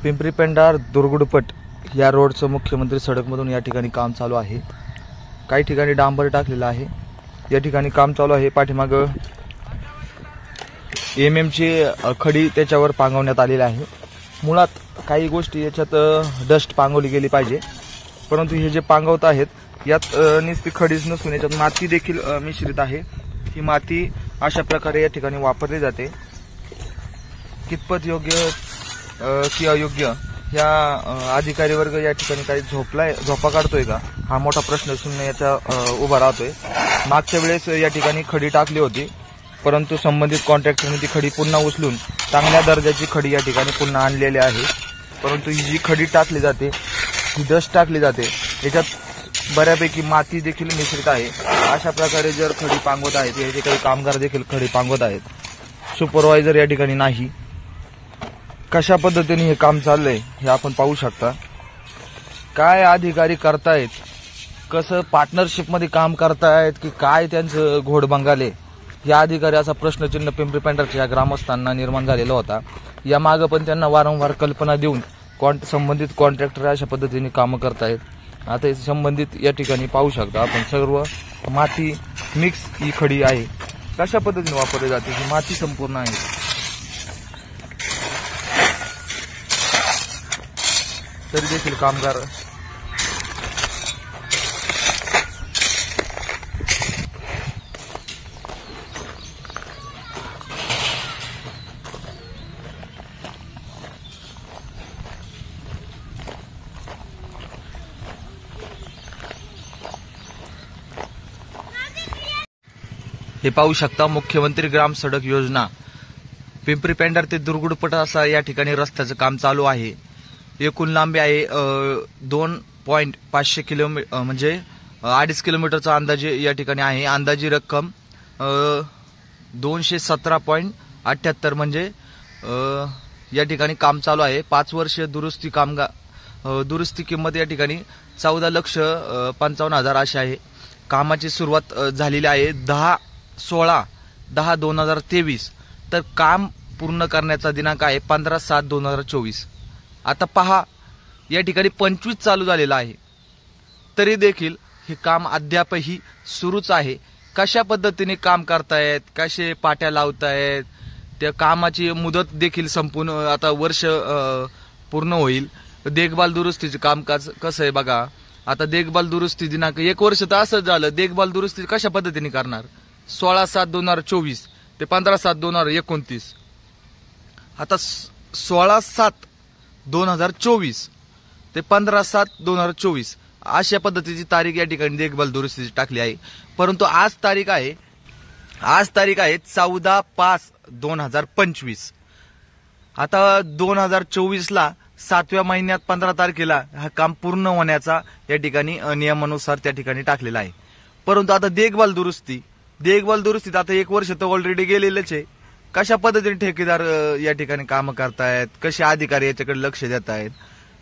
पिंपरी पेंढार दुर्गुडपट या रोडचं मुख्यमंत्री सडकमधून या ठिकाणी काम चालू आहे। काही ठिकाणी डांबर टाकलेलं आहे, या ठिकाणी काम चालू आहे। पाठीमागं एमएमची खडी त्याच्यावर पांगवण्यात आलेली आहे। मुळात काही गोष्टी याच्यात डस्ट पांगवली गेली पाहिजे, परंतु हे जे पांगवत आहेत यात नुसती खडीच नसून याच्यात माती देखील मिश्रित आहे। ही माती अशा प्रकारे या ठिकाणी वापरली जाते। कितपत योग्य की अयोग्य या अधिकारी वर्ग या ठिकाणी काही झोपा काढतोय का, हा मोठा प्रश्न शून्य याचा उभा राहतोय। मागच्या वेळेस या ठिकाणी खडी टाकली होती, परंतु संबंधित कॉन्ट्रॅक्टरने ती खडी पुन्हा उचलून चांगल्या दर्जाची खडी या ठिकाणी पुन्हा आणलेली आहे। परंतु ही जी खडी टाकली जाते, ही डस्ट टाकली जाते, याच्यात बऱ्यापैकी माती देखील मिश्रित आहे। अशा प्रकारे जर खडी पांगवत आहेत, याचे काही कामगार देखील खडी पांगवत आहेत, सुपरवायझर या ठिकाणी नाही। कशा पद्धतीने हे काम चाललंय हे आपण पाहू शकता। काय अधिकारी करतायत, कसं पार्टनरशिप मध्ये काम करतायत की काय त्यांचं घोड बंगाले, या अधिकारी असा प्रश्नचिन्ह पिंपरी पेंढारच्या ग्रामस्थांना निर्माण झालेला होता। या मागे पण त्यांना वारंवार कल्पना देऊन संबंधित कॉन्ट्रॅक्टर अशा पद्धतीने कामं करतायत। आता संबंधित या ठिकाणी पाहू शकता आपण, सर्व माती मिक्स ही खडी आहे। कशा पद्धतीने वापरली जाते, ही माती संपूर्ण आहे। तरी देखील कामगार हे पाहू शकता, मुख्यमंत्री ग्राम सडक योजना पिंपरी पेंढार ते दुर्गुडपट असा या ठिकाणी रस्त्याचं काम चालू आहे। एकूण लांबी आहे 2.5 किलोमीटर, म्हणजे 2.5 किलोमीटरचा अंदाजे या ठिकाणी आहे। अंदाजी रक्कम 217.78, म्हणजे या ठिकाणी काम चालू आहे। 5 वर्ष दुरुस्ती किंमत या ठिकाणी 14,55,000 अशी आहे। कामाची सुरुवात झालेली आहे 10/16/2023, तर काम पूर्ण करण्याचा दिनांक आहे 15/7/2024। आता पहा, या ठिकाणी 25 चालू झालेला आहे, तरी देखील हे काम अद्यापही सुरूच आहे। कशा पद्धतीने काम करतायत, कसे पाट्या लावतायत, त्या कामाची मुदत देखील संपून आता वर्ष पूर्ण होईल। देखभाल दुरुस्तीचे कामकाज कसं आहे बघा। आता देखभाल दुरुस्ती दिनांक 1 वर्ष तर असंच झालं। देखभाल दुरुस्ती कशा पद्धतीने करणार, 16/7/2024 ते 15/7/2029। आता 16/7/2024 ते 15/7/2024 अशा पद्धतीची तारीख या ठिकाणी देखभाल दुरुस्तीची टाकली आहे। परंतु आज तारीख आहे 14/5/2025। आता 2024ला 7व्या महिन्यात 15 तारखेला हा काम पूर्ण होण्याचा या ठिकाणी नियमानुसार त्या ठिकाणी टाकलेला आहे। परंतु आता देखभाल दुरुस्तीत आता 1 वर्ष तर ऑलरेडी गेलेलंच आहे। कशा पद्धतीने ठेकेदार या ठिकाणी काम करतायत, कसे अधिकारी याच्याकडे लक्ष देत आहेत,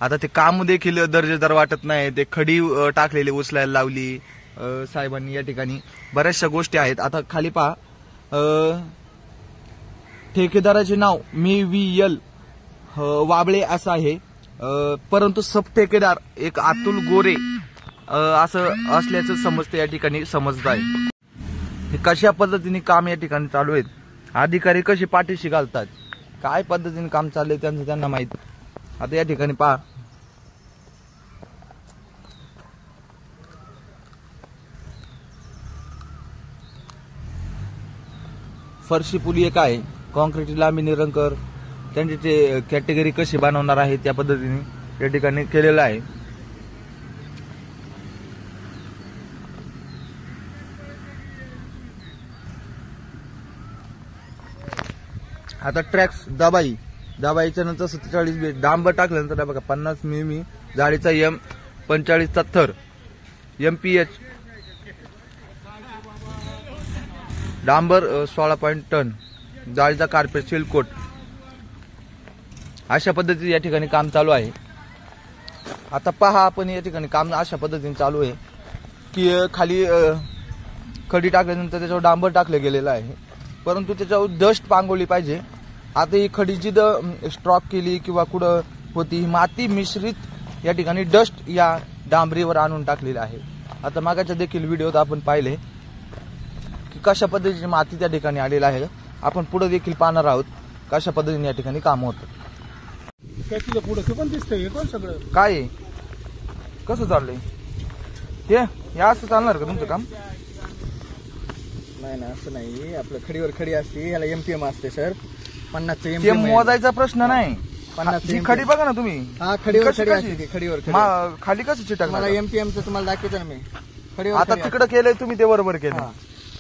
आता ते काम देखील दर्जेदार वाटत नाही। ते खडी टाकलेली उचलायला लावली साहेबांनी, या ठिकाणी बऱ्याचशा गोष्टी आहेत। आता खाली पहा, ठेकेदाराचे नाव MEVL वाबळे असं आहे, परंतु सब ठेकेदार एक अतुल गोरे असं असल्याचं समजतं, या ठिकाणी समजत आहे। हे कशा पद्धतीने काम या ठिकाणी चालू आहेत, अधिकारी कशी पाठीशी घालतात, काय पद्धतीने काम चाललंय त्यांना माहित। आता या ठिकाणी पहा, फरशी पुली एक आहे, कॉन्क्रीट लांबी निरंकर, त्यांचे ते कॅटेगरी कशी बनवणार आहे त्या पद्धतीने या ठिकाणी केलेलं आहे। आता ट्रॅक्स दबाईच्या नंतर 47 डांबर टाकल्यानंतर बघा 50 मिमी जाडीचा M45चा थर, MPH डांबर 16 टन जाळीचा कार्पेट सिल्कोट, अशा पद्धतीने या ठिकाणी काम चालू आहे। आता पहा आपण, या ठिकाणी काम अशा पद्धतीने चालू आहे की खाली खडी टाकल्यानंतर त्याच्यावर डांबर टाकलं गेलेलं आहे, परंतु त्याच्यावर डस्ट पांगवली पाहिजे। आता ही खडी जी स्ट्रॉक केली किंवा कुठं होती ही माती मिश्रित या ठिकाणी डस्ट या डांबरीवर आणून टाकलेली आहे। आता मागाच्या देखील व्हिडिओत आपण पाहिले की कशा पद्धतीची माती त्या ठिकाणी आलेली आहे। आपण पुढे देखील पाहणार आहोत कशा पद्धतीने या ठिकाणी काम होतं। काय आहे? कसं चाललंय हे असं चालणार का तुमचं काम? नाही ना, असं नाही। आपलं खडीवर खडी असते, याला एमपीएम असते सर। 50 ते मोजायचा प्रश्न नाही। 50 खडी बघा ना तुम्ही, हा खडीवर खडी असते, खडीवर खाली कसं चिटकणार? मला एमपीएमचं तुम्हाला दाखवतो ना मी। खडीवर आता तिकडे केलंय तुम्ही ते बरोबर केलं।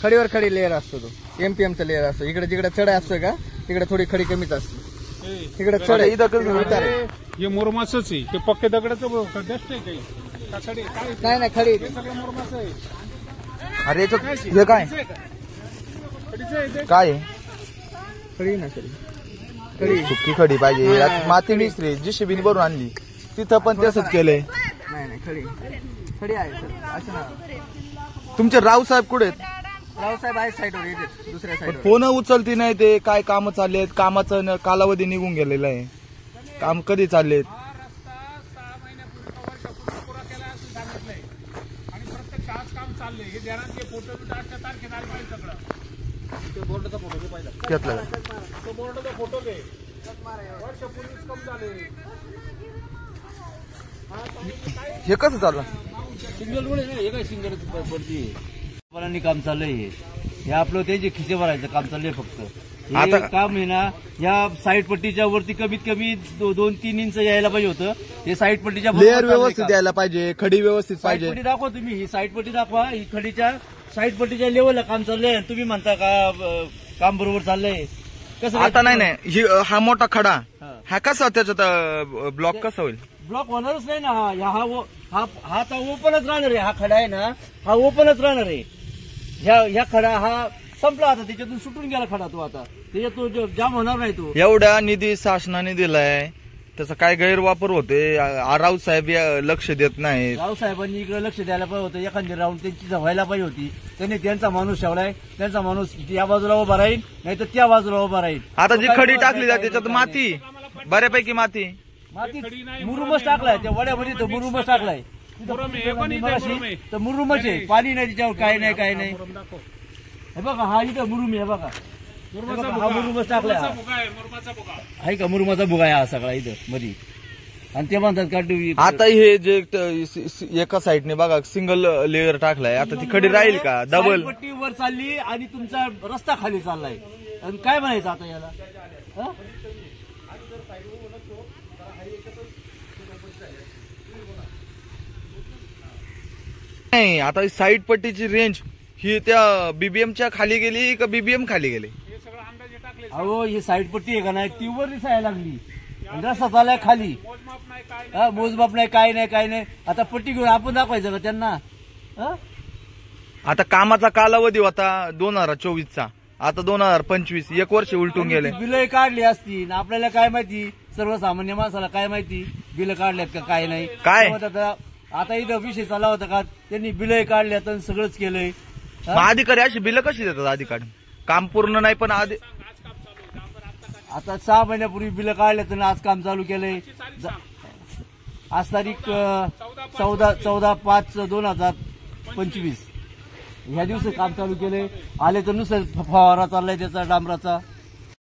खडीवर खडी लेअर असतो तो एमपीएमचा लेअर असतो। इकडे जिकडे चढ असतं का तिकडे थोडी खडी कमीच असते, तिकडे चढ आहे। हे मुरमाच आहे, हे पक्के दगडाचं डस्ट आहे काही नाही नाही खडी मुरमाच आहे। अरे याच्यात हे काय काय आहे? खडी ना सर, सुकी खडी पाहिजे। यात माती मिसरी JCB भरून आणली, तिथं पण तसंच केलंय। नाही नाही खडी खडी आहे सर, असं ना। तुमचे रावसाहेब कुठे आहेत? रावसाहेब आहे साईडवर, येते दुसऱ्या साईडवर। फोन उचलती नाही ते, काय काम चालले आहेत? कामाचा कालावधी निघून गेलेला आहे, काम कधी चाललेत? घेतलं हे कसं चाललं? सिंगल रोड आहे ना, हे काय सिंगल पडती आहे काम चाललंय। हे आपलं त्याचे खिसे भरायचं काम चाललंय फक्त। आता काम आहे ना, या साईड पट्टीच्या वरती कमीत कमी 2-3 इंच यायला पाहिजे होतं। हे साईड पट्टीच्या लेअर व्यवस्थित यायला पाहिजे, खडी व्यवस्थित पाहिजे। पट्टी दाखवा तुम्ही, ही साईड पट्टी दाखवा। ही खडीच्या साईड पट्टीच्या लेवलला काम चाललंय, तुम्ही म्हणता का काम बरोबर चाललंय? कसं आता नाही हा मोठा खडा, हा कसा त्याच्यात ब्लॉक कसा होईल? ब्लॉक होणारच नाही ना। हा आता ओपनच राहणार आहे। हा खडा आहे ना, हा ओपनच राहणार आहे। ह्या खडा हा संपला, आता त्याच्यातून सुटून गेला खडा तो, आता त्याच्यात तो जाम होणार नाही तो। एवढा निधी शासनाने दिलाय, त्याचा काय गैरवापर होते? रावसाहेब लक्ष देत नाहीत। रावसाहेबांनी इकडे लक्ष द्यायला पाहिजे होतं, एखादी राऊंड त्यांची व्हायला पाहिजे होती। त्यांनी त्यांचा माणूस ठेवलाय, त्यांचा माणूस या बाजूला उभा राहील, नाही तर त्या बाजूला उभा राहील। आता जी खडी टाकली जाते त्याच्यात माती, बऱ्यापैकी माती मुरुमच टाकलाय, त्या वड्यामध्ये तर मुरुमच टाकलाय। तर मुरुमच आहे, पाणी नाही त्याच्यावर, काय नाही काय नाही। हे बघा हा इथं मुरुम आहे, बघा हा मुरुमच टाकलाय। आहे का मुरुमाचा भुगा आहे हा सगळा इथं मध्ये, आणि ते म्हणतात का आता हे जे एका साईडने बघा सिंगल लेअर टाकलाय, आता ती खडी राहील का? डबल पट्टी वर चालली आणि तुमचा रस्ता खाली चाललाय, आणि काय म्हणायचं आता याला? नाही, आता साईड पट्टीची रेंज ही त्या BBMच्या खाली गेली का BBM खाली गेले? अहो ही साईड पट्टी आहे का नाही, ती वर दिसायला लागली, रस्ता चाललाय खाली। मोजमाप नाही, काय नाही काय नाही। आता पट्टी घेऊन आपण दाखवायचं का त्यांना? आता कामाचा कालावधी होता 2024चा, आता 2025, 1 वर्ष उलटून गेले। बिलं काढली असती, आपल्याला काय माहिती? सर्वसामान्य माणसाला काय माहिती बिलं काढल्यात का काय नाही? काय आता इथं विषय चालला होता का, त्यांनी बिलं काढल्यात आणि सगळंच केलंय। अधिकारी अशी बिलं कशी देतात? अधिकारी काम पूर्ण नाही पण आता 6 महिन्यापूर्वी बिलं काढल्यात आणि आज काम चालू केलंय। आज तारीख 14/5/2025, ह्या दिवशी काम चालू केलंय। आले तर नुसतं फवारा चाललाय त्याचा डांबराचा।